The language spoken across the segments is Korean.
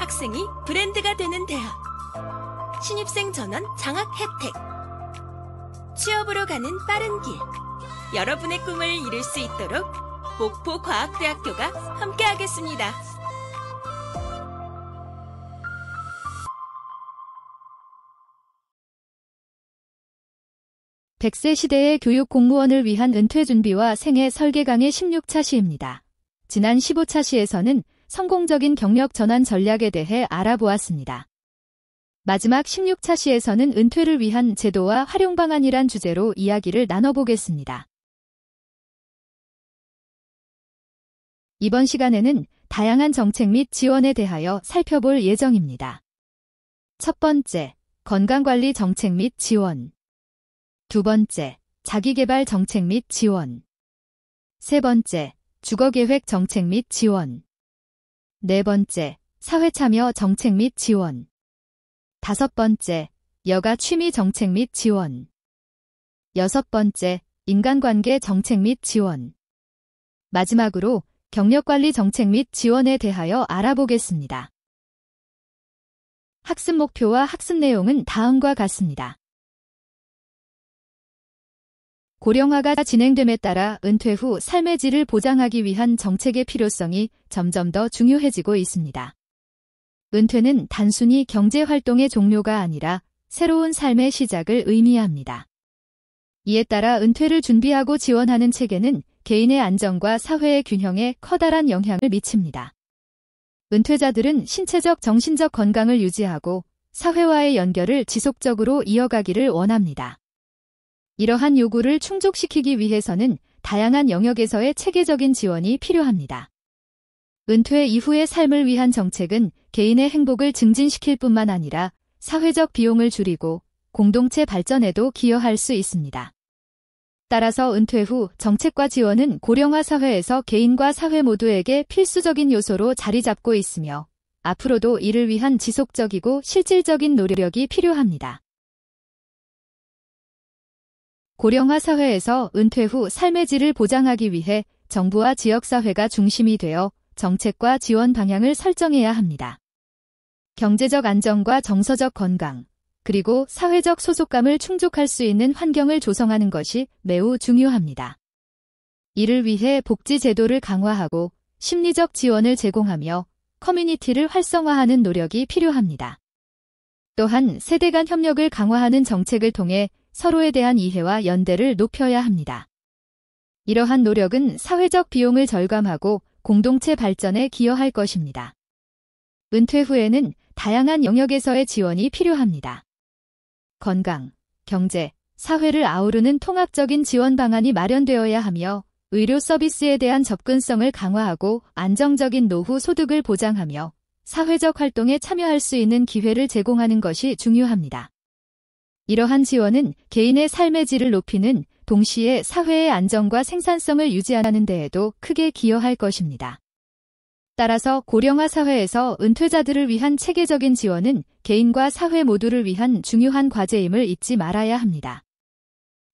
학생이 브랜드가 되는 대학. 신입생 전원 장학 혜택. 취업으로 가는 빠른 길. 여러분의 꿈을 이룰 수 있도록 목포과학대학교가 함께하겠습니다. 100세 시대의 교육 공무원을 위한 은퇴 준비와 생애 설계 강의 16차 시입니다. 지난 15차 시에서는 성공적인 경력 전환 전략에 대해 알아보았습니다. 마지막 16차 시에서는 은퇴를 위한 제도와 활용 방안이란 주제로 이야기를 나눠보겠습니다. 이번 시간에는 다양한 정책 및 지원에 대하여 살펴볼 예정입니다. 첫 번째, 건강관리 정책 및 지원. 두 번째, 자기개발 정책 및 지원. 세 번째, 주거계획 정책 및 지원. 네 번째, 사회참여 정책 및 지원. 다섯 번째, 여가 취미 정책 및 지원. 여섯 번째, 인간관계 정책 및 지원. 마지막으로 경력관리 정책 및 지원에 대하여 알아보겠습니다. 학습 목표와 학습 내용은 다음과 같습니다. 고령화가 진행됨에 따라 은퇴 후 삶의 질을 보장하기 위한 정책의 필요성이 점점 더 중요해지고 있습니다. 은퇴는 단순히 경제활동의 종료가 아니라 새로운 삶의 시작을 의미합니다. 이에 따라 은퇴를 준비하고 지원하는 체계는 개인의 안정과 사회의 균형에 커다란 영향을 미칩니다. 은퇴자들은 신체적, 정신적 건강을 유지하고 사회와의 연결을 지속적으로 이어가기를 원합니다. 이러한 요구를 충족시키기 위해서는 다양한 영역에서의 체계적인 지원이 필요합니다. 은퇴 이후의 삶을 위한 정책은 개인의 행복을 증진시킬 뿐만 아니라 사회적 비용을 줄이고 공동체 발전에도 기여할 수 있습니다. 따라서 은퇴 후 정책과 지원은 고령화 사회에서 개인과 사회 모두에게 필수적인 요소로 자리 잡고 있으며 앞으로도 이를 위한 지속적이고 실질적인 노력이 필요합니다. 고령화 사회에서 은퇴 후 삶의 질을 보장하기 위해 정부와 지역사회가 중심이 되어 정책과 지원 방향을 설정해야 합니다. 경제적 안정과 정서적 건강, 그리고 사회적 소속감을 충족할 수 있는 환경을 조성하는 것이 매우 중요합니다. 이를 위해 복지 제도를 강화하고 심리적 지원을 제공하며 커뮤니티를 활성화하는 노력이 필요합니다. 또한 세대 간 협력을 강화하는 정책을 통해 서로에 대한 이해와 연대를 높여야 합니다. 이러한 노력은 사회적 비용을 절감하고 공동체 발전에 기여할 것입니다. 은퇴 후에는 다양한 영역에서의 지원이 필요합니다. 건강, 경제, 사회를 아우르는 통합적인 지원 방안이 마련되어야 하며 의료 서비스에 대한 접근성을 강화하고 안정적인 노후 소득을 보장하며 사회적 활동에 참여할 수 있는 기회를 제공하는 것이 중요합니다. 이러한 지원은 개인의 삶의 질을 높이는 동시에 사회의 안정과 생산성을 유지하는 데에도 크게 기여할 것입니다. 따라서 고령화 사회에서 은퇴자들을 위한 체계적인 지원은 개인과 사회 모두를 위한 중요한 과제임을 잊지 말아야 합니다.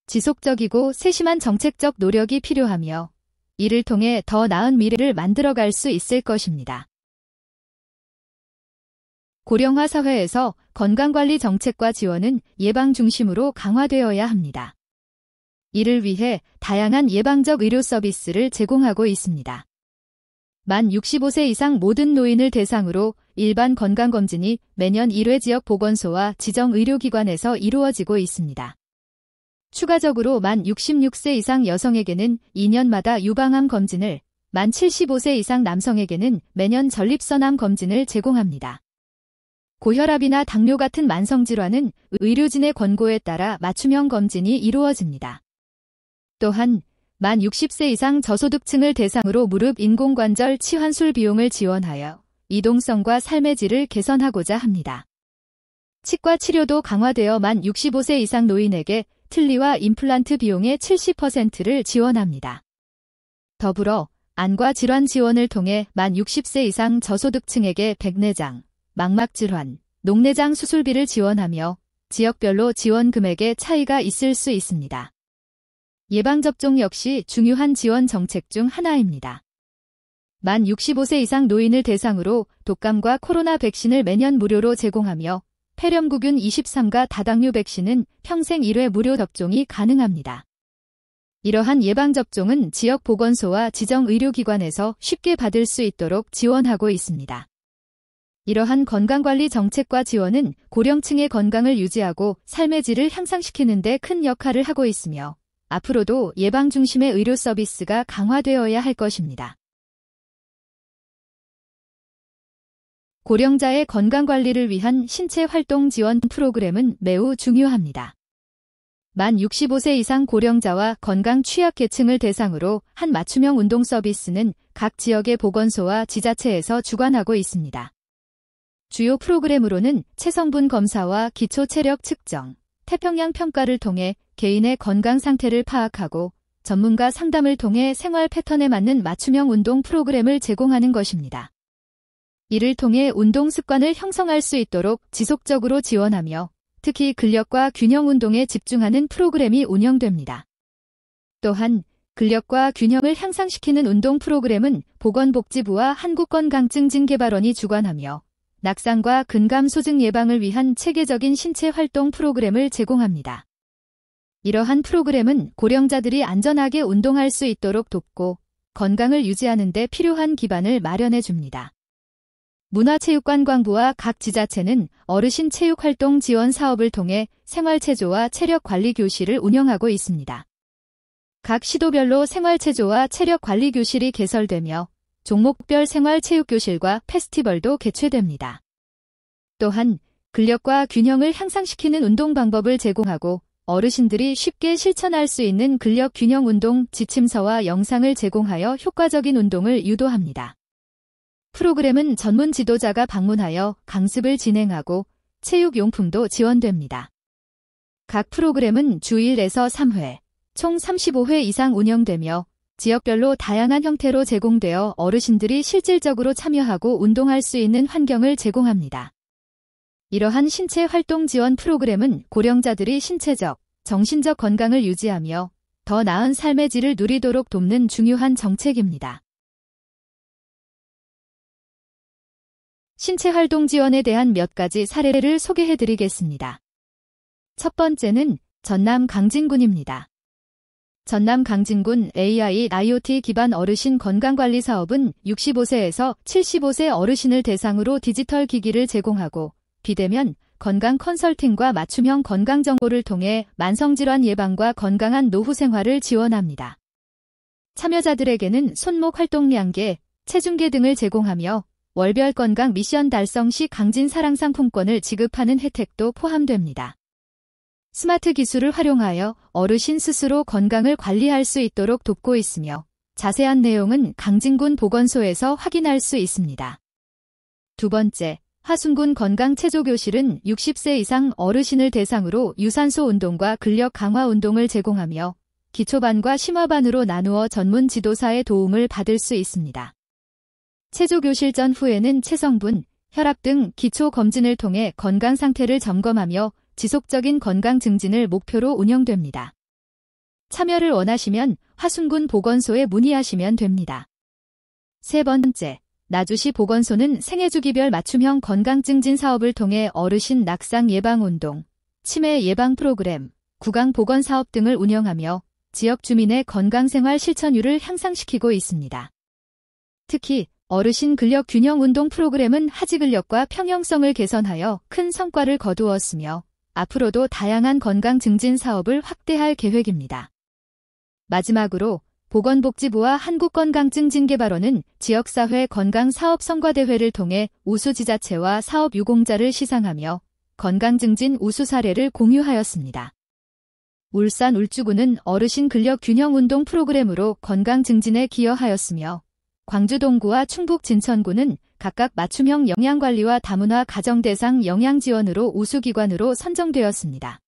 지속적이고 세심한 정책적 노력이 필요하며 이를 통해 더 나은 미래를 만들어갈 수 있을 것입니다. 고령화 사회에서 건강관리 정책과 지원은 예방 중심으로 강화되어야 합니다. 이를 위해 다양한 예방적 의료 서비스를 제공하고 있습니다. 만 65세 이상 모든 노인을 대상으로 일반 건강검진이 매년 1회 지역 보건소와 지정 의료기관에서 이루어지고 있습니다. 추가적으로 만 66세 이상 여성에게는 2년마다 유방암 검진을, 만 75세 이상 남성에게는 매년 전립선암 검진을 제공합니다. 고혈압이나 당뇨 같은 만성질환은 의료진의 권고에 따라 맞춤형 검진이 이루어집니다. 또한 만 60세 이상 저소득층을 대상으로 무릎 인공관절 치환술 비용을 지원하여 이동성과 삶의 질을 개선하고자 합니다. 치과 치료도 강화되어 만 65세 이상 노인에게 틀니와 임플란트 비용의 70%를 지원합니다. 더불어 안과 질환 지원을 통해 만 60세 이상 저소득층에게 백내장, 망막질환, 녹내장 수술비를 지원하며 지역별로 지원 금액의 차이가 있을 수 있습니다. 예방접종 역시 중요한 지원 정책 중 하나입니다. 만 65세 이상 노인을 대상으로 독감과 코로나 백신을 매년 무료로 제공하며 폐렴구균 23가 다당류 백신은 평생 1회 무료 접종이 가능합니다. 이러한 예방접종은 지역 보건소와 지정 의료기관에서 쉽게 받을 수 있도록 지원하고 있습니다. 이러한 건강관리 정책과 지원은 고령층의 건강을 유지하고 삶의 질을 향상시키는 데 큰 역할을 하고 있으며 앞으로도 예방 중심의 의료 서비스가 강화되어야 할 것입니다. 고령자의 건강관리를 위한 신체활동 지원 프로그램은 매우 중요합니다. 만 65세 이상 고령자와 건강 취약계층을 대상으로 한 맞춤형 운동 서비스는 각 지역의 보건소와 지자체에서 주관하고 있습니다. 주요 프로그램으로는 체성분 검사와 기초 체력 측정, 태평양 평가를 통해 개인의 건강 상태를 파악하고 전문가 상담을 통해 생활 패턴에 맞는 맞춤형 운동 프로그램을 제공하는 것입니다. 이를 통해 운동 습관을 형성할 수 있도록 지속적으로 지원하며 특히 근력과 균형 운동에 집중하는 프로그램이 운영됩니다. 또한 근력과 균형을 향상시키는 운동 프로그램은 보건복지부와 한국건강증진개발원이 주관하며 낙상과 근감 소증 예방을 위한 체계적인 신체 활동 프로그램을 제공합니다. 이러한 프로그램은 고령자들이 안전하게 운동할 수 있도록 돕고 건강을 유지하는 데 필요한 기반을 마련해 줍니다. 문화체육관광부와 각 지자체는 어르신 체육활동 지원 사업을 통해 생활체조와 체력관리 교실을 운영하고 있습니다. 각 시도별로 생활체조와 체력관리 교실이 개설되며 종목별 생활체육교실과 페스티벌도 개최됩니다. 또한 근력과 균형을 향상시키는 운동 방법을 제공하고 어르신들이 쉽게 실천할 수 있는 근력 균형 운동 지침서와 영상을 제공하여 효과적인 운동을 유도합니다. 프로그램은 전문 지도자가 방문하여 강습을 진행하고 체육용품도 지원됩니다. 각 프로그램은 주 1에서 3회, 총 35회 이상 운영되며 지역별로 다양한 형태로 제공되어 어르신들이 실질적으로 참여하고 운동할 수 있는 환경을 제공합니다. 이러한 신체 활동 지원 프로그램은 고령자들이 신체적, 정신적 건강을 유지하며 더 나은 삶의 질을 누리도록 돕는 중요한 정책입니다. 신체활동 지원에 대한 몇 가지 사례를 소개해드리겠습니다. 첫 번째는 전남 강진군입니다. 전남 강진군 AI IoT 기반 어르신 건강관리 사업은 65세에서 75세 어르신을 대상으로 디지털 기기를 제공하고 비대면 건강 컨설팅과 맞춤형 건강 정보를 통해 만성질환 예방과 건강한 노후 생활을 지원합니다. 참여자들에게는 손목 활동량계, 체중계 등을 제공하며 월별 건강 미션 달성 시 강진 사랑 상품권을 지급하는 혜택도 포함됩니다. 스마트 기술을 활용하여 어르신 스스로 건강을 관리할 수 있도록 돕고 있으며 자세한 내용은 강진군 보건소에서 확인할 수 있습니다. 두 번째, 화순군 건강체조교실은 60세 이상 어르신을 대상으로 유산소 운동과 근력 강화 운동을 제공하며 기초반과 심화반으로 나누어 전문 지도사의 도움을 받을 수 있습니다. 체조교실 전후에는 체성분, 혈압 등 기초 검진을 통해 건강 상태를 점검하며 지속적인 건강 증진을 목표로 운영됩니다. 참여를 원하시면 화순군 보건소에 문의하시면 됩니다. 세 번째, 나주시 보건소는 생애주기별 맞춤형 건강 증진 사업을 통해 어르신 낙상 예방 운동, 치매 예방 프로그램, 구강 보건 사업 등을 운영하며 지역 주민의 건강생활 실천율을 향상시키고 있습니다. 특히 어르신 근력 균형 운동 프로그램은 하지 근력과 평형성을 개선하여 큰 성과를 거두었으며 앞으로도 다양한 건강 증진 사업을 확대할 계획입니다. 마지막으로 보건복지부와 한국건강증진개발원은 지역사회 건강사업 성과대회를 통해 우수지자체와 사업 유공자를 시상하며 건강증진 우수 사례를 공유하였습니다. 울산 울주군은 어르신 근력 균형 운동 프로그램으로 건강 증진에 기여하였으며 광주 동구와 충북 진천구는 각각 맞춤형 영양관리와 다문화 가정 대상 영양 지원으로 우수기관으로 선정되었습니다.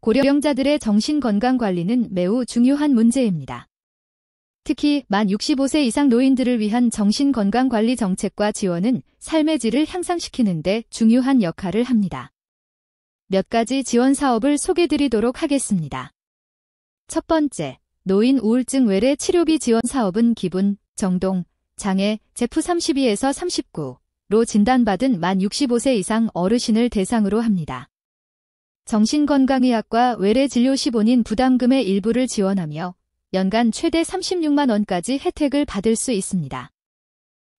고령자들의 정신건강관리는 매우 중요한 문제입니다. 특히 만 65세 이상 노인들을 위한 정신건강관리 정책과 지원은 삶의 질을 향상시키는 데 중요한 역할을 합니다. 몇 가지 지원 사업을 소개드리도록 하겠습니다. 첫 번째, 노인 우울증 외래 치료비 지원 사업은 기분, 정동, 장애, 제프32에서 39로 진단받은 만 65세 이상 어르신을 대상으로 합니다. 정신건강의학과 외래 진료 시 본인 부담금의 일부를 지원하며 연간 최대 36만 원까지 혜택을 받을 수 있습니다.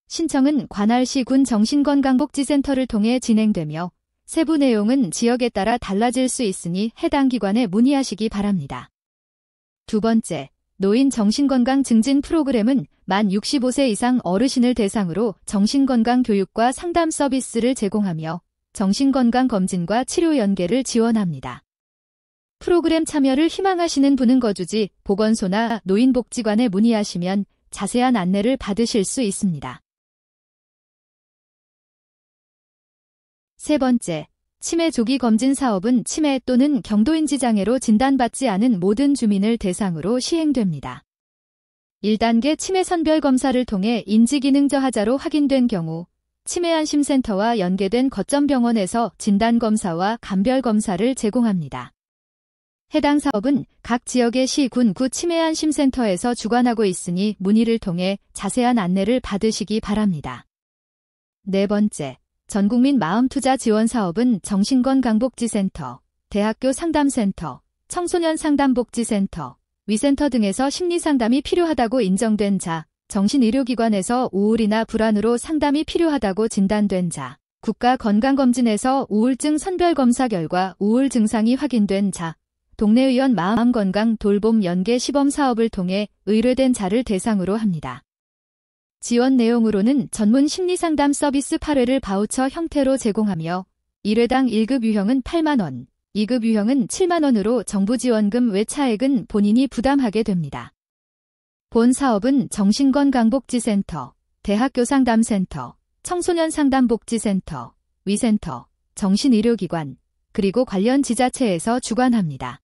신청은 관할시 군 정신건강복지센터를 통해 진행되며 세부 내용은 지역에 따라 달라질 수 있으니 해당 기관에 문의하시기 바랍니다. 두 번째, 노인 정신건강 증진 프로그램은 만 65세 이상 어르신을 대상으로 정신건강 교육과 상담 서비스를 제공하며 정신건강 검진과 치료 연계를 지원합니다. 프로그램 참여를 희망하시는 분은 거주지 보건소나 노인복지관에 문의하시면 자세한 안내를 받으실 수 있습니다. 세 번째, 치매 조기 검진 사업은 치매 또는 경도인지 장애로 진단받지 않은 모든 주민을 대상으로 시행됩니다. 1단계 치매 선별 검사를 통해 인지기능 저하자로 확인된 경우 치매안심센터와 연계된 거점 병원에서 진단검사와 감별검사를 제공합니다. 해당 사업은 각 지역의 시, 군, 구 치매안심센터에서 주관하고 있으니 문의를 통해 자세한 안내를 받으시기 바랍니다. 네 번째, 전국민 마음투자 지원 사업은 정신건강복지센터, 대학교 상담센터, 청소년 상담복지센터, 위센터 등에서 심리상담이 필요하다고 인정된 자, 정신의료기관에서 우울이나 불안으로 상담이 필요하다고 진단된 자, 국가건강검진에서 우울증 선별검사 결과 우울 증상이 확인된 자, 동네의원 마음건강 돌봄 연계 시범 사업을 통해 의뢰된 자를 대상으로 합니다. 지원 내용으로는 전문 심리상담 서비스 8회를 바우처 형태로 제공하며 1회당 1급 유형은 8만 원, 2급 유형은 7만 원으로 정부 지원금 외 차액은 본인이 부담하게 됩니다. 본 사업은 정신건강복지센터, 대학교 상담센터, 청소년 상담복지센터, 위센터, 정신의료기관, 그리고 관련 지자체에서 주관합니다.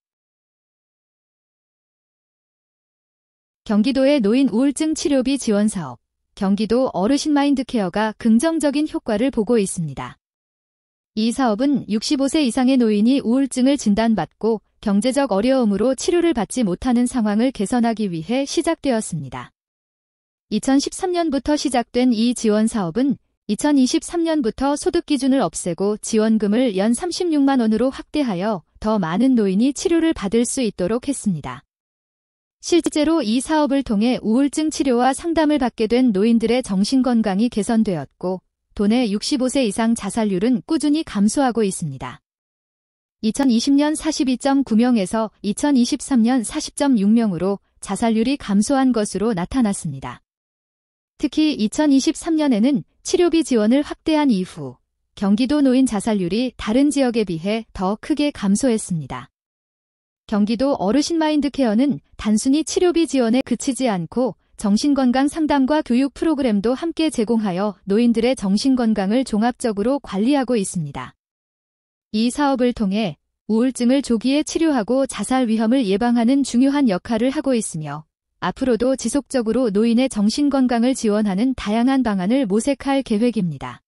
경기도의 노인 우울증 치료비 지원 사업. 경기도 어르신 마인드케어가 긍정적인 효과를 보고 있습니다. 이 사업은 65세 이상의 노인이 우울증을 진단받고 경제적 어려움으로 치료를 받지 못하는 상황을 개선하기 위해 시작되었습니다. 2013년부터 시작된 이 지원 사업은 2023년부터 소득 기준을 없애고 지원금을 연 36만 원으로 확대하여 더 많은 노인이 치료를 받을 수 있도록 했습니다. 실제로 이 사업을 통해 우울증 치료와 상담을 받게 된 노인들의 정신건강이 개선되었고 도내 65세 이상 자살률은 꾸준히 감소하고 있습니다. 2020년 42.9명에서 2023년 40.6명으로 자살률이 감소한 것으로 나타났습니다. 특히 2023년에는 치료비 지원을 확대한 이후 경기도 노인 자살률이 다른 지역에 비해 더 크게 감소했습니다. 경기도 어르신 마인드케어는 단순히 치료비 지원에 그치지 않고 정신건강 상담과 교육 프로그램도 함께 제공하여 노인들의 정신건강을 종합적으로 관리하고 있습니다. 이 사업을 통해 우울증을 조기에 치료하고 자살 위험을 예방하는 중요한 역할을 하고 있으며 앞으로도 지속적으로 노인의 정신건강을 지원하는 다양한 방안을 모색할 계획입니다.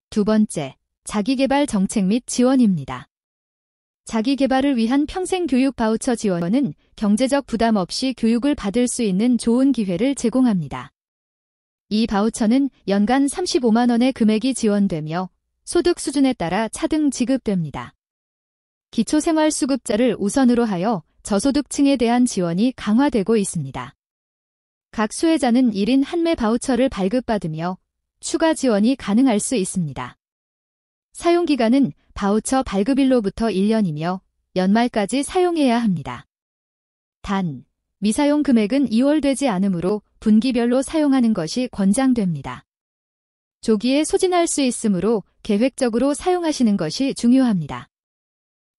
두 번째, 자기개발 정책 및 지원입니다. 자기개발을 위한 평생교육 바우처 지원은 경제적 부담 없이 교육을 받을 수 있는 좋은 기회를 제공합니다. 이 바우처는 연간 35만 원의 금액이 지원되며 소득 수준에 따라 차등 지급됩니다. 기초생활수급자를 우선으로 하여 저소득층에 대한 지원이 강화되고 있습니다. 각 수혜자는 1인 1매 바우처를 발급받으며 추가 지원이 가능할 수 있습니다. 사용기간은 바우처 발급일로부터 1년이며 연말까지 사용해야 합니다. 단, 미사용 금액은 2월되지 않으므로 분기별로 사용하는 것이 권장됩니다. 조기에 소진할 수 있으므로 계획적으로 사용하시는 것이 중요합니다.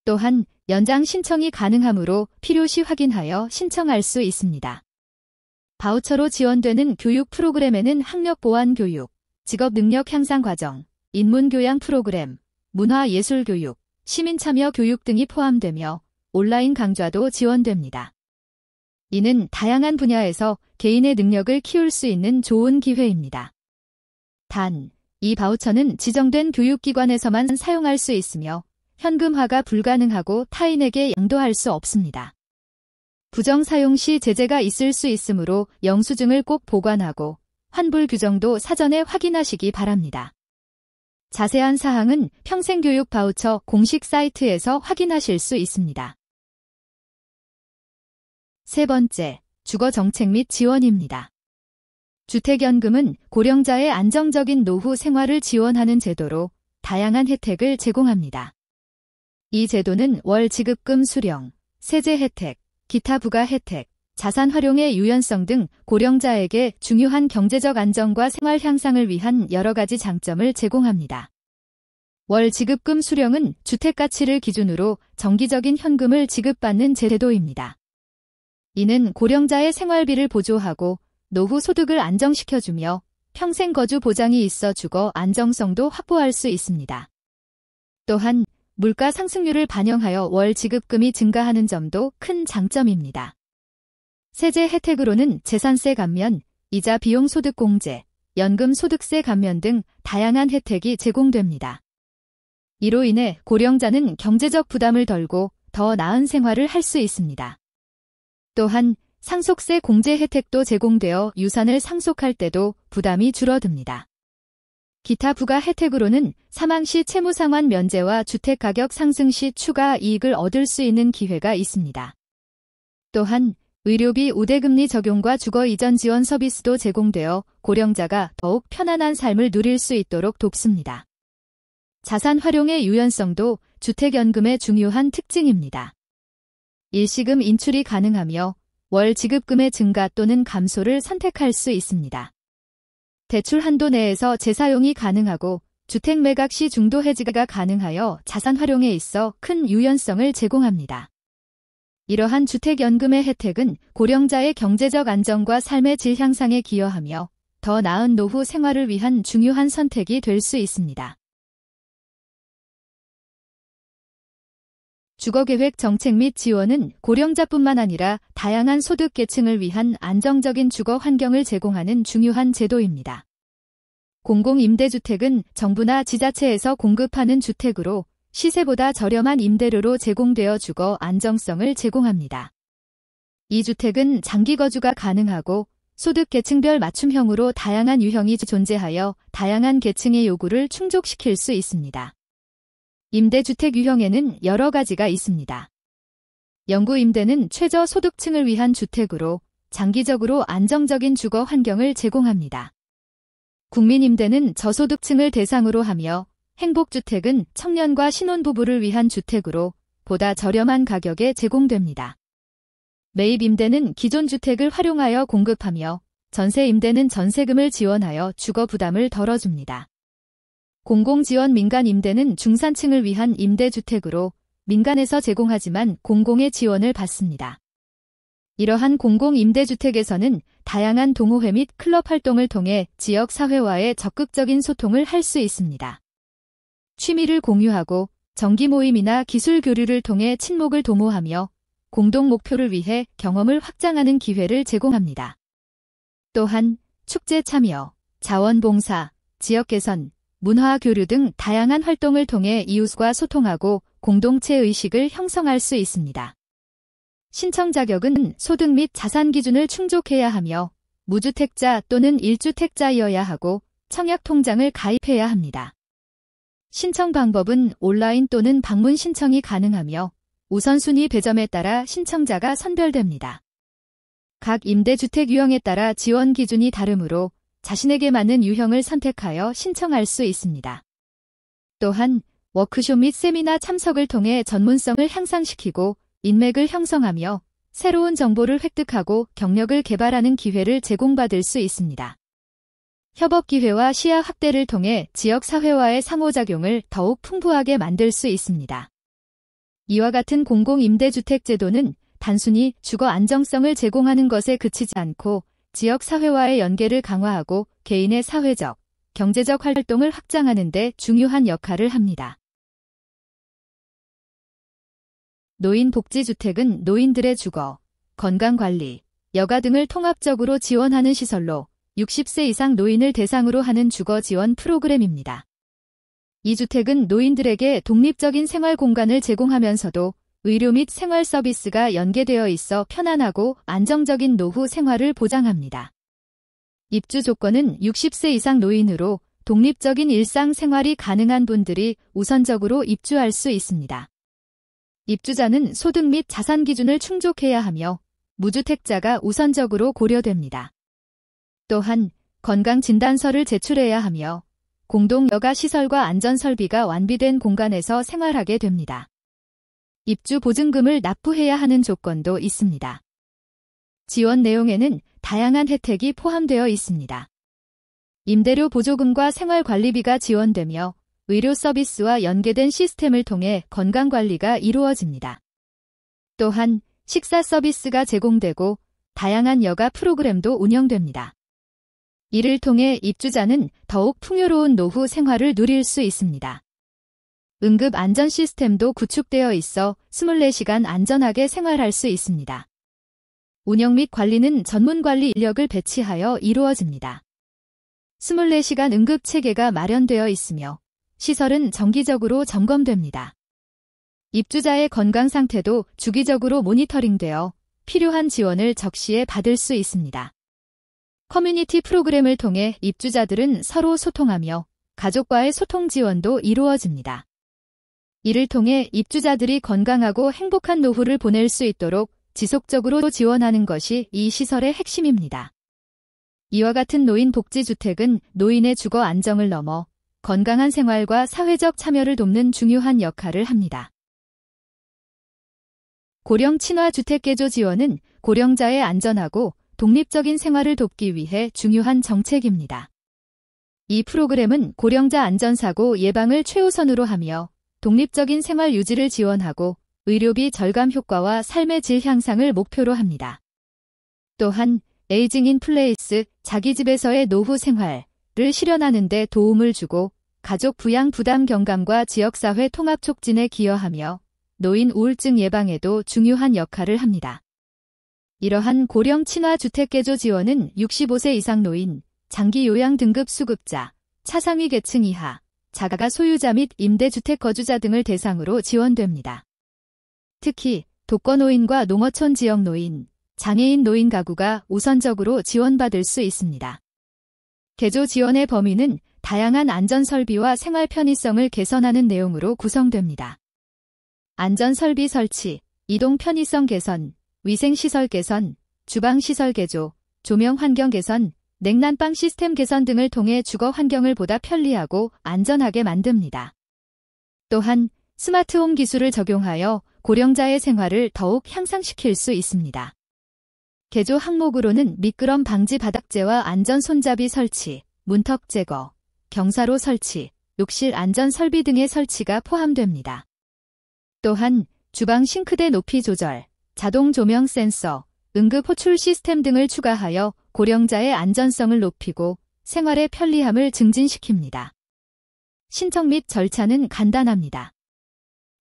또한 연장 신청이 가능하므로 필요시 확인하여 신청할 수 있습니다. 바우처로 지원되는 교육 프로그램에는 학력보완교육, 직업능력 향상 과정, 인문교양 프로그램, 문화예술교육, 시민참여 교육 등이 포함되며 온라인 강좌도 지원됩니다. 이는 다양한 분야에서 개인의 능력을 키울 수 있는 좋은 기회입니다. 단, 이 바우처는 지정된 교육기관에서만 사용할 수 있으며 현금화가 불가능하고 타인에게 양도할 수 없습니다. 부정 사용 시 제재가 있을 수 있으므로 영수증을 꼭 보관하고 환불 규정도 사전에 확인하시기 바랍니다. 자세한 사항은 평생교육 바우처 공식 사이트에서 확인하실 수 있습니다. 세 번째, 주거정책 및 지원입니다. 주택연금은 고령자의 안정적인 노후 생활을 지원하는 제도로 다양한 혜택을 제공합니다. 이 제도는 월 지급금 수령, 세제 혜택, 기타 부가 혜택, 자산 활용의 유연성 등 고령자에게 중요한 경제적 안정과 생활 향상을 위한 여러 가지 장점을 제공합니다. 월 지급금 수령은 주택 가치를 기준으로 정기적인 현금을 지급받는 제도입니다. 이는 고령자의 생활비를 보조하고 노후 소득을 안정시켜주며 평생 거주 보장이 있어 주거 안정성도 확보할 수 있습니다. 또한 물가 상승률을 반영하여 월 지급금이 증가하는 점도 큰 장점입니다. 세제 혜택으로는 재산세 감면, 이자 비용 소득 공제, 연금 소득세 감면 등 다양한 혜택이 제공됩니다. 이로 인해 고령자는 경제적 부담을 덜고 더 나은 생활을 할 수 있습니다. 또한 상속세 공제 혜택도 제공되어 유산을 상속할 때도 부담이 줄어듭니다. 기타 부가 혜택으로는 사망 시 채무상환 면제와 주택가격 상승 시 추가 이익을 얻을 수 있는 기회가 있습니다. 또한 의료비 우대금리 적용과 주거 이전 지원 서비스도 제공되어 고령자가 더욱 편안한 삶을 누릴 수 있도록 돕습니다. 자산 활용의 유연성도 주택연금의 중요한 특징입니다. 일시금 인출이 가능하며 월 지급금의 증가 또는 감소를 선택할 수 있습니다. 대출 한도 내에서 재사용이 가능하고 주택 매각 시 중도 해지가 가능하여 자산 활용에 있어 큰 유연성을 제공합니다. 이러한 주택연금의 혜택은 고령자의 경제적 안정과 삶의 질 향상에 기여하며 더 나은 노후 생활을 위한 중요한 선택이 될 수 있습니다. 주거계획 정책 및 지원은 고령자뿐만 아니라 다양한 소득 계층을 위한 안정적인 주거 환경을 제공하는 중요한 제도입니다. 공공임대주택은 정부나 지자체에서 공급하는 주택으로 시세보다 저렴한 임대료로 제공되어 주거 안정성을 제공합니다. 이 주택은 장기 거주가 가능하고 소득 계층별 맞춤형으로 다양한 유형이 존재하여 다양한 계층의 요구를 충족시킬 수 있습니다. 임대주택 유형에는 여러 가지가 있습니다. 영구임대는 최저소득층을 위한 주택으로 장기적으로 안정적인 주거 환경을 제공합니다. 국민임대는 저소득층을 대상으로 하며 행복주택은 청년과 신혼부부를 위한 주택으로 보다 저렴한 가격에 제공됩니다. 매입임대는 기존 주택을 활용하여 공급하며 전세임대는 전세금을 지원하여 주거 부담을 덜어줍니다. 공공지원 민간임대는 중산층을 위한 임대주택으로 민간에서 제공하지만 공공의 지원을 받습니다. 이러한 공공임대주택에서는 다양한 동호회 및 클럽 활동을 통해 지역사회와의 적극적인 소통을 할 수 있습니다. 취미를 공유하고 정기 모임이나 기술 교류를 통해 친목을 도모하며 공동 목표를 위해 경험을 확장하는 기회를 제공합니다. 또한 축제 참여, 자원봉사, 지역 개선, 문화 교류 등 다양한 활동을 통해 이웃과 소통하고 공동체 의식을 형성할 수 있습니다. 신청 자격은 소득 및 자산 기준을 충족해야 하며 무주택자 또는 1주택자여야 하고 청약 통장을 가입해야 합니다. 신청 방법은 온라인 또는 방문 신청이 가능하며 우선순위 배점에 따라 신청자가 선별됩니다. 각 임대주택 유형에 따라 지원 기준이 다르므로 자신에게 맞는 유형을 선택하여 신청할 수 있습니다. 또한 워크숍 및 세미나 참석을 통해 전문성을 향상시키고 인맥을 형성하며 새로운 정보를 획득하고 경력을 개발하는 기회를 제공받을 수 있습니다. 협업 기회와 시야 확대를 통해 지역사회와의 상호작용을 더욱 풍부하게 만들 수 있습니다. 이와 같은 공공임대주택 제도는 단순히 주거 안정성을 제공하는 것에 그치지 않고 지역사회와의 연계를 강화하고 개인의 사회적, 경제적 활동을 확장하는 데 중요한 역할을 합니다. 노인복지주택은 노인들의 주거, 건강관리, 여가 등을 통합적으로 지원하는 시설로 60세 이상 노인을 대상으로 하는 주거 지원 프로그램입니다. 이 주택은 노인들에게 독립적인 생활 공간을 제공하면서도 의료 및 생활 서비스가 연계되어 있어 편안하고 안정적인 노후 생활을 보장합니다. 입주 조건은 60세 이상 노인으로 독립적인 일상 생활이 가능한 분들이 우선적으로 입주할 수 있습니다. 입주자는 소득 및 자산 기준을 충족해야 하며 무주택자가 우선적으로 고려됩니다. 또한 건강진단서를 제출해야 하며 공동 여가 시설과 안전설비가 완비된 공간에서 생활하게 됩니다. 입주 보증금을 납부해야 하는 조건도 있습니다. 지원 내용에는 다양한 혜택이 포함되어 있습니다. 임대료 보조금과 생활관리비가 지원되며 의료 서비스와 연계된 시스템을 통해 건강관리가 이루어집니다. 또한 식사 서비스가 제공되고 다양한 여가 프로그램도 운영됩니다. 이를 통해 입주자는 더욱 풍요로운 노후 생활을 누릴 수 있습니다. 응급 안전 시스템도 구축되어 있어 24시간 안전하게 생활할 수 있습니다. 운영 및 관리는 전문 관리 인력을 배치하여 이루어집니다. 24시간 응급 체계가 마련되어 있으며 시설은 정기적으로 점검됩니다. 입주자의 건강 상태도 주기적으로 모니터링되어 필요한 지원을 적시에 받을 수 있습니다. 커뮤니티 프로그램을 통해 입주자들은 서로 소통하며 가족과의 소통 지원도 이루어집니다. 이를 통해 입주자들이 건강하고 행복한 노후를 보낼 수 있도록 지속적으로 지원하는 것이 이 시설의 핵심입니다. 이와 같은 노인복지주택은 노인의 주거 안정을 넘어 건강한 생활과 사회적 참여를 돕는 중요한 역할을 합니다. 고령 친화 주택 개조 지원은 고령자의 안전하고 독립적인 생활을 돕기 위해 중요한 정책입니다. 이 프로그램은 고령자 안전사고 예방을 최우선으로 하며 독립적인 생활 유지를 지원하고 의료비 절감 효과와 삶의 질 향상을 목표로 합니다. 또한 에이징 인 플레이스, 자기 집에서의 노후 생활을 실현하는 데 도움을 주고 가족 부양 부담 경감과 지역사회 통합 촉진에 기여하며 노인 우울증 예방에도 중요한 역할을 합니다. 이러한 고령 친화 주택 개조 지원은 65세 이상 노인, 장기 요양 등급 수급자, 차상위 계층 이하, 자가 소유자 및 임대주택 거주자 등을 대상으로 지원됩니다. 특히 독거노인과 농어촌 지역 노인, 장애인 노인 가구가 우선적으로 지원받을 수 있습니다. 개조 지원의 범위는 다양한 안전설비와 생활 편의성을 개선하는 내용으로 구성됩니다. 안전설비 설치, 이동 편의성 개선, 위생시설 개선, 주방시설 개조, 조명 환경 개선, 냉난방 시스템 개선 등을 통해 주거 환경을 보다 편리하고 안전하게 만듭니다. 또한 스마트홈 기술을 적용하여 고령자의 생활을 더욱 향상시킬 수 있습니다. 개조 항목으로는 미끄럼 방지 바닥재와 안전 손잡이 설치, 문턱 제거, 경사로 설치, 욕실 안전 설비 등의 설치가 포함됩니다. 또한 주방 싱크대 높이 조절, 자동 조명 센서, 응급 호출 시스템 등을 추가하여 고령자의 안전성을 높이고 생활의 편리함을 증진시킵니다. 신청 및 절차는 간단합니다.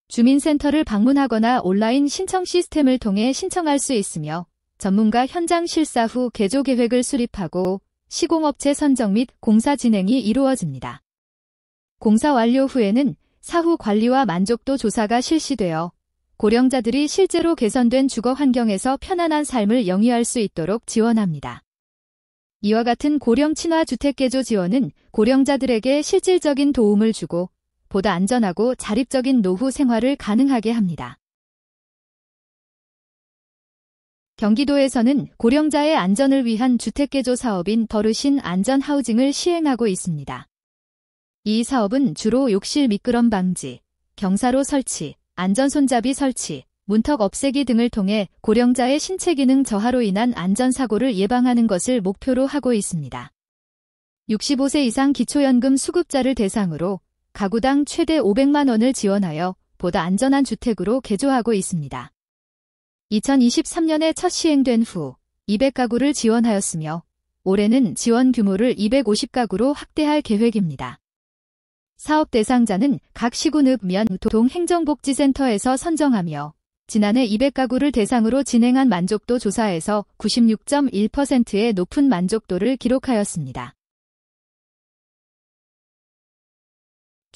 주민센터를 방문하거나 온라인 신청 시스템을 통해 신청할 수 있으며 전문가 현장 실사 후 개조 계획을 수립하고 시공업체 선정 및 공사 진행이 이루어집니다. 공사 완료 후에는 사후 관리와 만족도 조사가 실시되어 고령자들이 실제로 개선된 주거 환경에서 편안한 삶을 영위할 수 있도록 지원합니다. 이와 같은 고령 친화 주택 개조 지원은 고령자들에게 실질적인 도움을 주고 보다 안전하고 자립적인 노후 생활을 가능하게 합니다. 경기도에서는 고령자의 안전을 위한 주택 개조 사업인 버르신 안전 하우징을 시행하고 있습니다. 이 사업은 주로 욕실 미끄럼 방지, 경사로 설치, 안전 손잡이 설치, 문턱 없애기 등을 통해 고령자의 신체 기능 저하로 인한 안전사고를 예방하는 것을 목표로 하고 있습니다. 65세 이상 기초연금 수급자를 대상으로 가구당 최대 500만 원을 지원하여 보다 안전한 주택으로 개조하고 있습니다. 2023년에 첫 시행된 후 200가구를 지원하였으며 올해는 지원 규모를 250가구로 확대할 계획입니다. 사업 대상자는 각 시군읍면 동행정복지센터에서 선정하며 지난해 200가구를 대상으로 진행한 만족도 조사에서 96.1%의 높은 만족도를 기록하였습니다.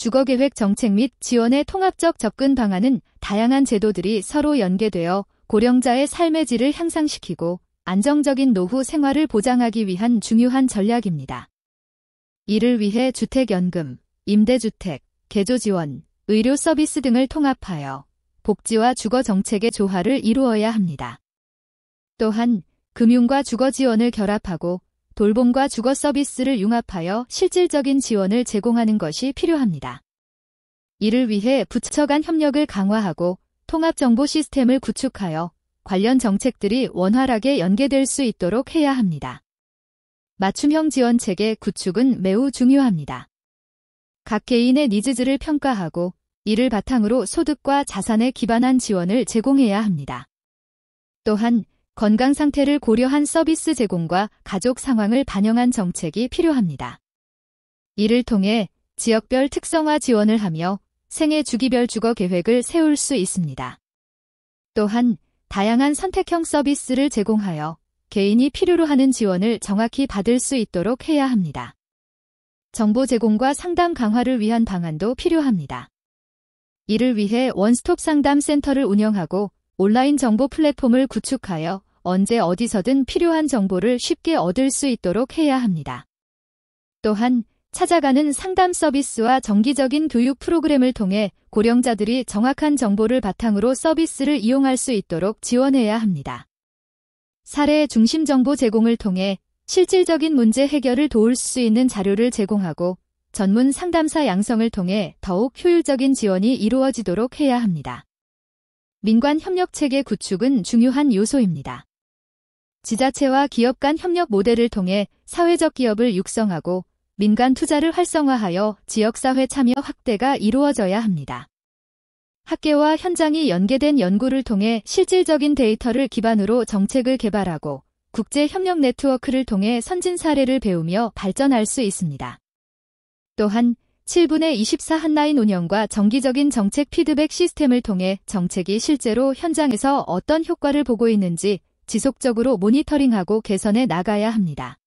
주거계획 정책 및 지원의 통합적 접근 방안은 다양한 제도들이 서로 연계되어 고령자의 삶의 질을 향상시키고 안정적인 노후 생활을 보장하기 위한 중요한 전략입니다. 이를 위해 주택연금, 임대주택, 개조지원, 의료 서비스 등을 통합하여 복지와 주거 정책의 조화를 이루어야 합니다. 또한 금융과 주거 지원을 결합하고 돌봄과 주거 서비스를 융합하여 실질적인 지원을 제공하는 것이 필요합니다. 이를 위해 부처 간 협력을 강화하고 통합정보 시스템을 구축하여 관련 정책들이 원활하게 연계될 수 있도록 해야 합니다. 맞춤형 지원 체계 구축은 매우 중요합니다. 각 개인의 니즈를 평가하고 이를 바탕으로 소득과 자산에 기반한 지원을 제공해야 합니다. 또한 건강 상태를 고려한 서비스 제공과 가족 상황을 반영한 정책이 필요합니다. 이를 통해 지역별 특성화 지원을 하며 생애 주기별 주거 계획을 세울 수 있습니다. 또한 다양한 선택형 서비스를 제공하여 개인이 필요로 하는 지원을 정확히 받을 수 있도록 해야 합니다. 정보 제공과 상담 강화를 위한 방안도 필요합니다. 이를 위해 원스톱 상담 센터를 운영하고 온라인 정보 플랫폼을 구축하여 언제 어디서든 필요한 정보를 쉽게 얻을 수 있도록 해야 합니다. 또한 찾아가는 상담 서비스와 정기적인 교육 프로그램을 통해 고령자들이 정확한 정보를 바탕으로 서비스를 이용할 수 있도록 지원해야 합니다. 사례 중심 정보 제공을 통해 실질적인 문제 해결을 도울 수 있는 자료를 제공하고 전문 상담사 양성을 통해 더욱 효율적인 지원이 이루어지도록 해야 합니다. 민관 협력 체계 구축은 중요한 요소입니다. 지자체와 기업 간 협력 모델을 통해 사회적 기업을 육성하고 민간 투자를 활성화하여 지역사회 참여 확대가 이루어져야 합니다. 학계와 현장이 연계된 연구를 통해 실질적인 데이터를 기반으로 정책을 개발하고 국제 협력 네트워크를 통해 선진 사례를 배우며 발전할 수 있습니다. 또한 7분의 24 한라인 운영과 정기적인 정책 피드백 시스템을 통해 정책이 실제로 현장에서 어떤 효과를 보고 있는지 지속적으로 모니터링하고 개선해 나가야 합니다.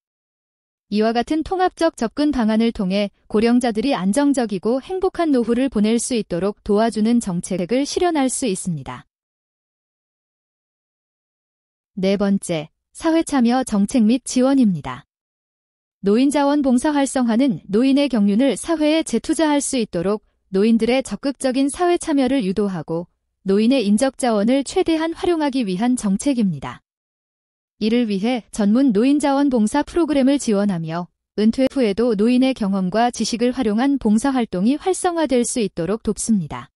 이와 같은 통합적 접근 방안을 통해 고령자들이 안정적이고 행복한 노후를 보낼 수 있도록 도와주는 정책을 실현할 수 있습니다. 네 번째, 사회참여 정책 및 지원입니다. 노인자원 봉사 활성화는 노인의 경륜을 사회에 재투자할 수 있도록 노인들의 적극적인 사회 참여를 유도하고 노인의 인적 자원을 최대한 활용하기 위한 정책입니다. 이를 위해 전문 노인자원 봉사 프로그램을 지원하며 은퇴 후에도 노인의 경험과 지식을 활용한 봉사활동이 활성화될 수 있도록 돕습니다.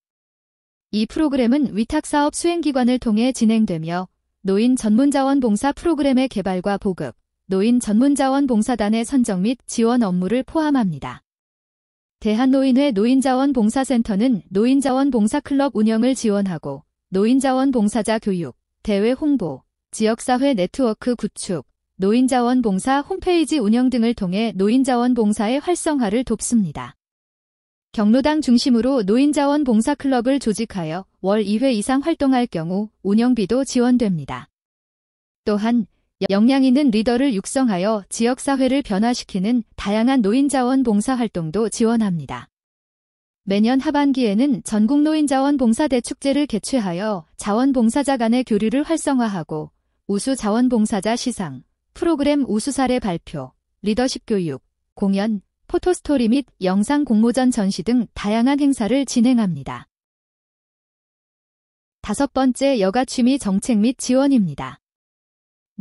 이 프로그램은 위탁사업 수행기관을 통해 진행되며 노인 전문자원봉사 프로그램의 개발과 보급, 노인 전문자원봉사단의 선정 및 지원 업무를 포함합니다. 대한노인회 노인자원봉사센터는 노인자원봉사클럽 운영을 지원하고 노인자원봉사자 교육, 대회 홍보, 지역사회 네트워크 구축, 노인자원봉사 홈페이지 운영 등을 통해 노인자원봉사의 활성화를 돕습니다. 경로당 중심으로 노인자원봉사클럽을 조직하여 월 2회 이상 활동할 경우 운영비도 지원됩니다. 또한 역량 있는 리더를 육성하여 지역사회를 변화시키는 다양한 노인자원봉사 활동도 지원합니다. 매년 하반기에는 전국 노인자원봉사대축제를 개최하여 자원봉사자 간의 교류를 활성화하고 우수 자원봉사자 시상, 프로그램 우수 사례 발표, 리더십 교육, 공연, 포토스토리 및 영상 공모전 전시 등 다양한 행사를 진행합니다. 다섯 번째, 여가 취미 정책 및 지원입니다.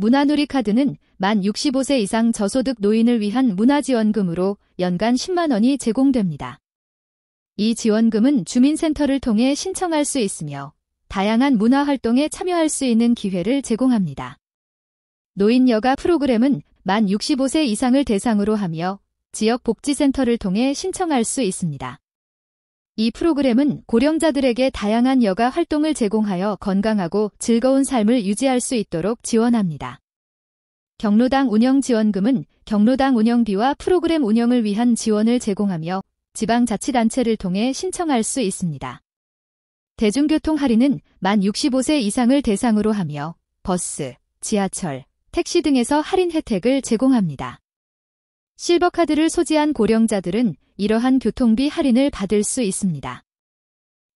문화누리 카드는 만 65세 이상 저소득 노인을 위한 문화지원금으로 연간 10만 원이 제공됩니다. 이 지원금은 주민센터를 통해 신청할 수 있으며 다양한 문화활동에 참여할 수 있는 기회를 제공합니다. 노인 여가 프로그램은 만 65세 이상을 대상으로 하며 지역 복지센터를 통해 신청할 수 있습니다. 이 프로그램은 고령자들에게 다양한 여가 활동을 제공하여 건강하고 즐거운 삶을 유지할 수 있도록 지원합니다. 경로당 운영 지원금은 경로당 운영비와 프로그램 운영을 위한 지원을 제공하며 지방자치단체를 통해 신청할 수 있습니다. 대중교통 할인은 만 65세 이상을 대상으로 하며 버스, 지하철, 택시 등에서 할인 혜택을 제공합니다. 실버카드를 소지한 고령자들은 이러한 교통비 할인을 받을 수 있습니다.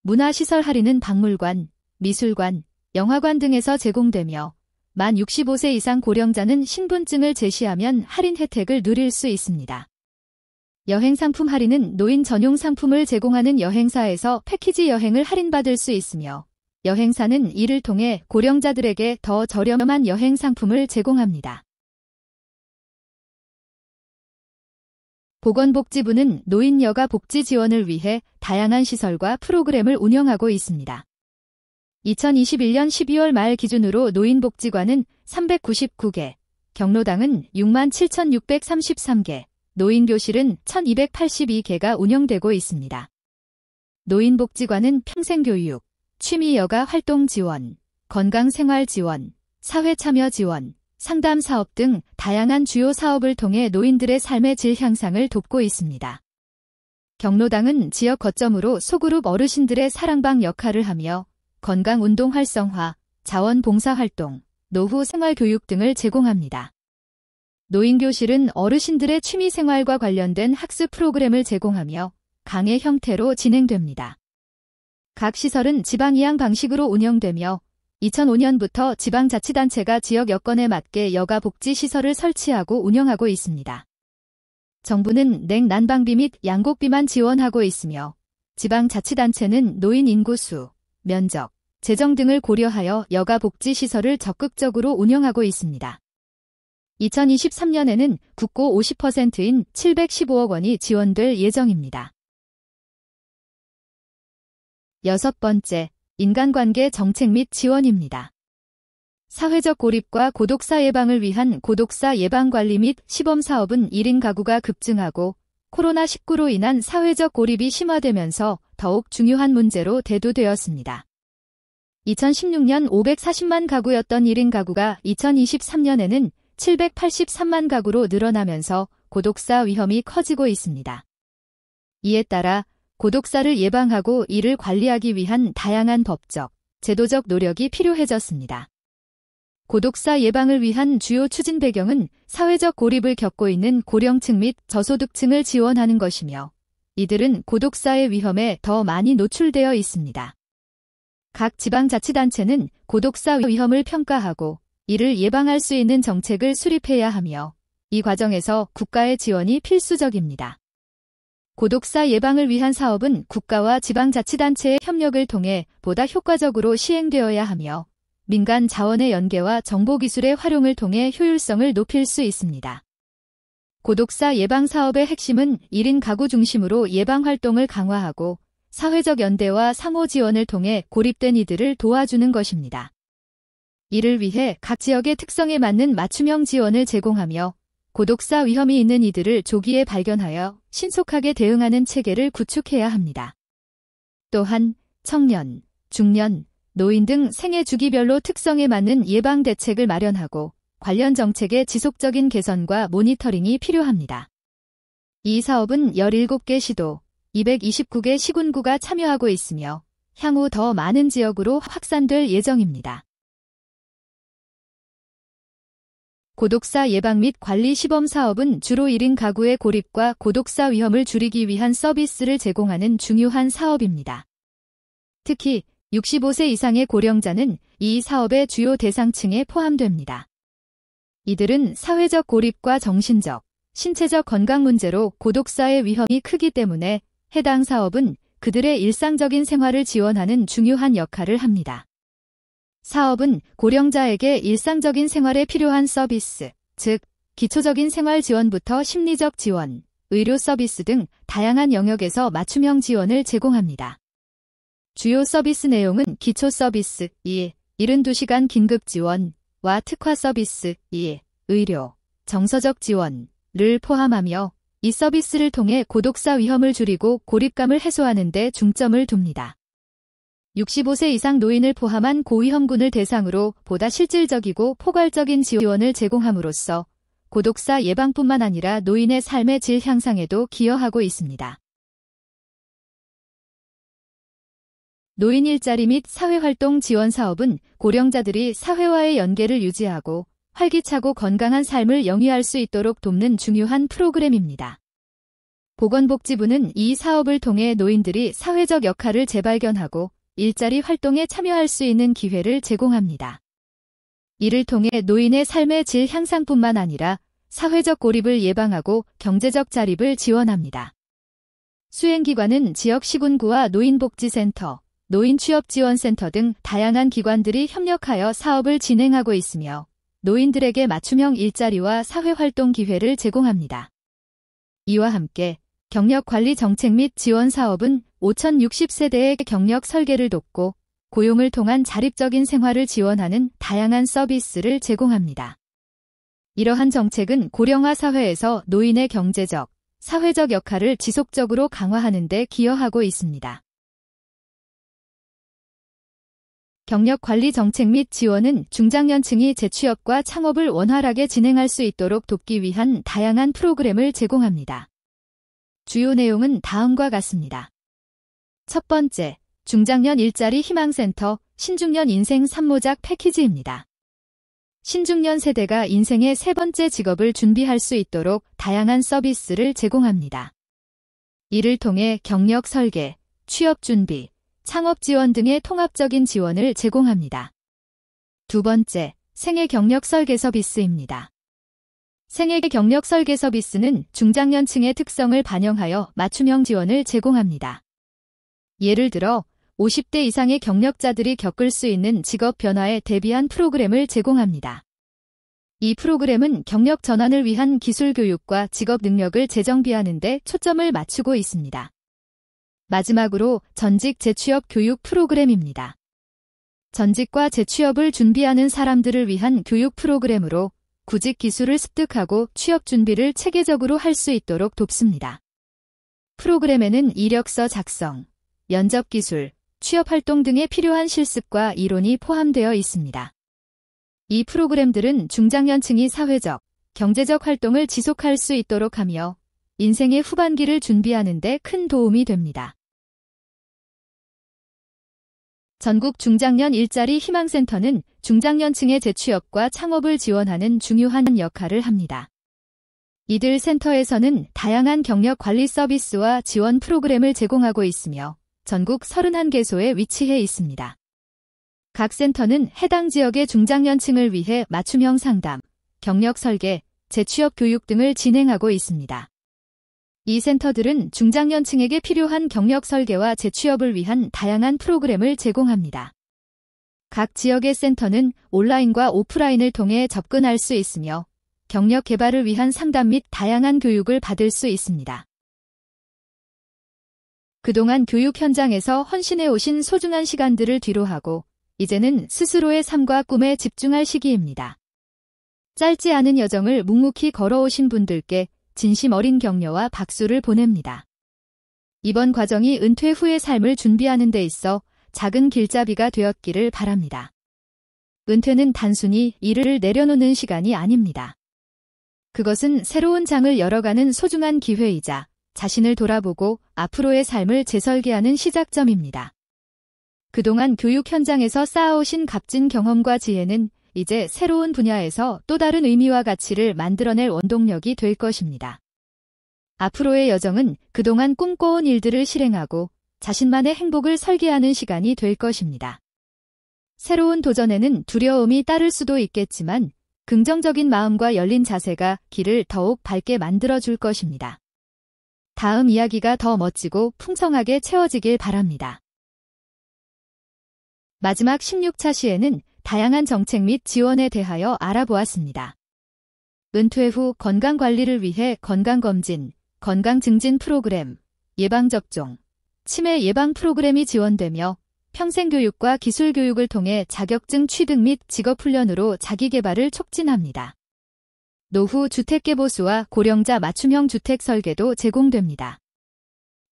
문화시설 할인은 박물관, 미술관, 영화관 등에서 제공되며 만 65세 이상 고령자는 신분증을 제시하면 할인 혜택을 누릴 수 있습니다. 여행상품 할인은 노인 전용 상품을 제공하는 여행사에서 패키지 여행을 할인받을 수 있으며 여행사는 이를 통해 고령자들에게 더 저렴한 여행 상품을 제공합니다. 보건복지부는 노인 여가 복지 지원을 위해 다양한 시설과 프로그램을 운영하고 있습니다. 2021년 12월 말 기준으로 노인복지관은 399개, 경로당은 67,633개, 노인교실은 1,282개가 운영되고 있습니다. 노인복지관은 평생교육, 취미여가 활동 지원, 건강생활 지원, 사회참여 지원, 상담사업 등 다양한 주요 사업을 통해 노인들의 삶의 질 향상을 돕고 있습니다. 경로당은 지역 거점으로 소그룹 어르신들의 사랑방 역할을 하며 건강운동 활성화, 자원봉사활동, 노후 생활교육 등을 제공합니다. 노인교실은 어르신들의 취미생활과 관련된 학습 프로그램을 제공하며 강의 형태로 진행됩니다. 각 시설은 지방이양 방식으로 운영되며 2005년부터 지방자치단체가 지역 여건에 맞게 여가 복지시설을 설치하고 운영하고 있습니다. 정부는 냉 난방비 및 양곡비만 지원하고 있으며 지방자치단체는 노인 인구수, 면적, 재정 등을 고려하여 여가 복지시설을 적극적으로 운영하고 있습니다. 2023년에는 국고 50%인 715억 원이 지원될 예정입니다. 6번째, 인간관계 정책 및 지원입니다. 사회적 고립과 고독사 예방을 위한 고독사 예방관리 및 시범사업은 1인 가구가 급증하고 코로나19로 인한 사회적 고립이 심화되면서 더욱 중요한 문제로 대두되었습니다. 2016년 540만 가구였던 1인 가구가 2023년에는 783만 가구로 늘어나면서 고독사 위험이 커지고 있습니다. 이에 따라 고독사를 예방하고 이를 관리하기 위한 다양한 법적, 제도적 노력이 필요해졌습니다. 고독사 예방을 위한 주요 추진 배경은 사회적 고립을 겪고 있는 고령층 및 저소득층을 지원하는 것이며 이들은 고독사의 위험에 더 많이 노출되어 있습니다. 각 지방자치단체는 고독사 위험을 평가하고 이를 예방할 수 있는 정책을 수립해야 하며 이 과정에서 국가의 지원이 필수적입니다. 고독사 예방을 위한 사업은 국가와 지방자치단체의 협력을 통해 보다 효과적으로 시행되어야 하며 민간 자원의 연계와 정보기술의 활용을 통해 효율성을 높일 수 있습니다. 고독사 예방 사업의 핵심은 1인 가구 중심으로 예방 활동을 강화하고 사회적 연대와 상호 지원을 통해 고립된 이들을 도와주는 것입니다. 이를 위해 각 지역의 특성에 맞는 맞춤형 지원을 제공하며 고독사 위험이 있는 이들을 조기에 발견하여 신속하게 대응하는 체계를 구축해야 합니다. 또한 청년, 중년, 노인 등 생애 주기별로 특성에 맞는 예방 대책을 마련하고 관련 정책의 지속적인 개선과 모니터링이 필요합니다. 이 사업은 17개 시도, 229개 시군구가 참여하고 있으며 향후 더 많은 지역으로 확산될 예정입니다. 고독사 예방 및 관리 시범 사업은 주로 1인 가구의 고립과 고독사 위험을 줄이기 위한 서비스를 제공하는 중요한 사업입니다. 특히 65세 이상의 고령자는 이 사업의 주요 대상층에 포함됩니다. 이들은 사회적 고립과 정신적, 신체적 건강 문제로 고독사의 위험이 크기 때문에 해당 사업은 그들의 일상적인 생활을 지원하는 중요한 역할을 합니다. 사업은 고령자에게 일상적인 생활에 필요한 서비스, 즉 기초적인 생활 지원부터 심리적 지원, 의료 서비스 등 다양한 영역에서 맞춤형 지원을 제공합니다. 주요 서비스 내용은 기초 서비스 2, 72시간 긴급 지원과 특화 서비스 2, 의료, 정서적 지원을 포함하며 이 서비스를 통해 고독사 위험을 줄이고 고립감을 해소하는 데 중점을 둡니다. 65세 이상 노인을 포함한 고위험군을 대상으로 보다 실질적이고 포괄적인 지원을 제공함으로써 고독사 예방뿐만 아니라 노인의 삶의 질 향상에도 기여하고 있습니다. 노인 일자리 및 사회활동 지원 사업은 고령자들이 사회와의 연계를 유지하고 활기차고 건강한 삶을 영위할 수 있도록 돕는 중요한 프로그램입니다. 보건복지부는 이 사업을 통해 노인들이 사회적 역할을 재발견하고 일자리 활동에 참여할 수 있는 기회를 제공합니다. 이를 통해 노인의 삶의 질 향상뿐만 아니라 사회적 고립을 예방하고 경제적 자립을 지원합니다. 수행기관은 지역 시군구와 노인복지센터, 노인취업지원센터 등 다양한 기관들이 협력하여 사업을 진행하고 있으며 노인들에게 맞춤형 일자리와 사회활동 기회를 제공합니다. 이와 함께 경력관리 정책 및 지원 사업은 5,060세대의 경력 설계를 돕고 고용을 통한 자립적인 생활을 지원하는 다양한 서비스를 제공합니다. 이러한 정책은 고령화 사회에서 노인의 경제적, 사회적 역할을 지속적으로 강화하는 데 기여하고 있습니다. 경력관리 정책 및 지원은 중장년층이 재취업과 창업을 원활하게 진행할 수 있도록 돕기 위한 다양한 프로그램을 제공합니다. 주요 내용은 다음과 같습니다. 첫 번째, 중장년 일자리 희망센터 신중년 인생 산모작 패키지입니다. 신중년 세대가 인생의 세 번째 직업을 준비할 수 있도록 다양한 서비스를 제공합니다. 이를 통해 경력 설계, 취업 준비, 창업 지원 등의 통합적인 지원을 제공합니다. 두 번째, 생애 경력 설계 서비스입니다. 생애 경력 설계 서비스는 중장년층의 특성을 반영하여 맞춤형 지원을 제공합니다. 예를 들어 50대 이상의 경력자들이 겪을 수 있는 직업 변화에 대비한 프로그램을 제공합니다. 이 프로그램은 경력 전환을 위한 기술 교육과 직업 능력을 재정비하는 데 초점을 맞추고 있습니다. 마지막으로 전직 재취업 교육 프로그램입니다. 전직과 재취업을 준비하는 사람들을 위한 교육 프로그램으로 구직 기술을 습득하고 취업 준비를 체계적으로 할 수 있도록 돕습니다. 프로그램에는 이력서 작성, 면접 기술, 취업 활동 등에 필요한 실습과 이론이 포함되어 있습니다. 이 프로그램들은 중장년층이 사회적, 경제적 활동을 지속할 수 있도록 하며 인생의 후반기를 준비하는 데 큰 도움이 됩니다. 전국 중장년 일자리 희망센터는 중장년층의 재취업과 창업을 지원하는 중요한 역할을 합니다. 이들 센터에서는 다양한 경력 관리 서비스와 지원 프로그램을 제공하고 있으며 전국 31개소에 위치해 있습니다. 각 센터는 해당 지역의 중장년층을 위해 맞춤형 상담, 경력 설계, 재취업 교육 등을 진행하고 있습니다. 이 센터들은 중장년층에게 필요한 경력 설계와 재취업을 위한 다양한 프로그램을 제공합니다. 각 지역의 센터는 온라인과 오프라인을 통해 접근할 수 있으며 경력 개발을 위한 상담 및 다양한 교육을 받을 수 있습니다. 그동안 교육 현장에서 헌신해 오신 소중한 시간들을 뒤로하고 이제는 스스로의 삶과 꿈에 집중할 시기입니다. 짧지 않은 여정을 묵묵히 걸어오신 분들께 진심 어린 격려와 박수를 보냅니다. 이번 과정이 은퇴 후의 삶을 준비하는 데 있어 작은 길잡이가 되었기를 바랍니다. 은퇴는 단순히 일을 내려놓는 시간이 아닙니다. 그것은 새로운 장을 열어가는 소중한 기회이자 자신을 돌아보고 앞으로의 삶을 재설계하는 시작점입니다. 그동안 교육 현장에서 쌓아오신 값진 경험과 지혜는 이제 새로운 분야에서 또 다른 의미와 가치를 만들어낼 원동력이 될 것입니다. 앞으로의 여정은 그동안 꿈꿔온 일들을 실행하고 자신만의 행복을 설계하는 시간이 될 것입니다. 새로운 도전에는 두려움이 따를 수도 있겠지만 긍정적인 마음과 열린 자세가 길을 더욱 밝게 만들어줄 것입니다. 다음 이야기가 더 멋지고 풍성하게 채워지길 바랍니다. 마지막 16차 시에는 다양한 정책 및 지원에 대하여 알아보았습니다. 은퇴 후 건강관리를 위해 건강검진, 건강증진 프로그램, 예방접종, 치매 예방 프로그램이 지원되며 평생교육과 기술교육을 통해 자격증 취득 및 직업훈련으로 자기개발을 촉진합니다. 노후 주택개보수와 고령자 맞춤형 주택 설계도 제공됩니다.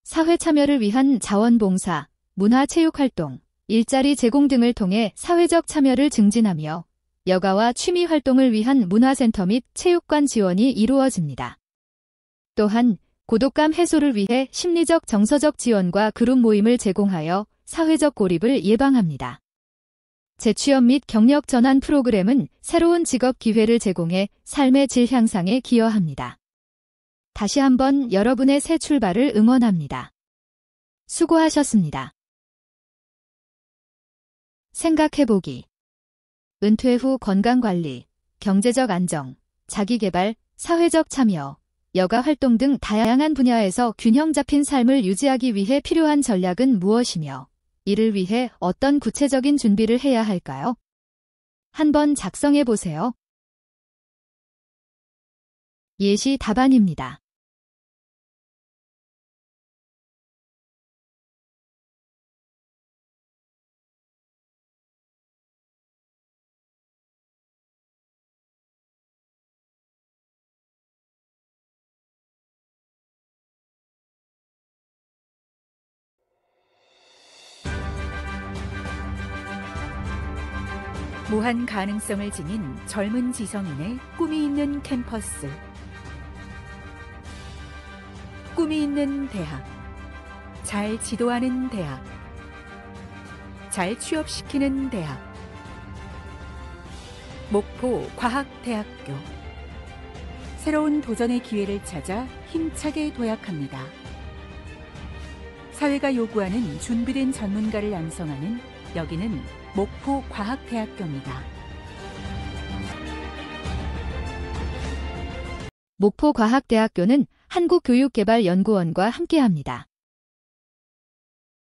사회 참여를 위한 자원봉사, 문화체육활동, 일자리 제공 등을 통해 사회적 참여를 증진하며 여가와 취미 활동을 위한 문화센터 및 체육관 지원이 이루어집니다. 또한 고독감 해소를 위해 심리적 정서적 지원과 그룹 모임을 제공하여 사회적 고립을 예방합니다. 재취업 및 경력 전환 프로그램은 새로운 직업 기회를 제공해 삶의 질 향상에 기여합니다. 다시 한번 여러분의 새 출발을 응원합니다. 수고하셨습니다. 생각해보기. 은퇴 후 건강관리, 경제적 안정, 자기개발, 사회적 참여, 여가 활동 등 다양한 분야에서 균형 잡힌 삶을 유지하기 위해 필요한 전략은 무엇이며, 이를 위해 어떤 구체적인 준비를 해야 할까요? 한번 작성해 보세요. 예시 답안입니다. 무한 가능성을 지닌 젊은 지성인의 꿈이 있는 캠퍼스. 꿈이 있는 대학. 잘 지도하는 대학. 잘 취업시키는 대학. 목포 과학대학교. 새로운 도전의 기회를 찾아 힘차게 도약합니다. 사회가 요구하는 준비된 전문가를 양성하는 여기는 목포 과학대학교입니다. 목포 과학대학교는 한국교육개발연구원과 함께합니다.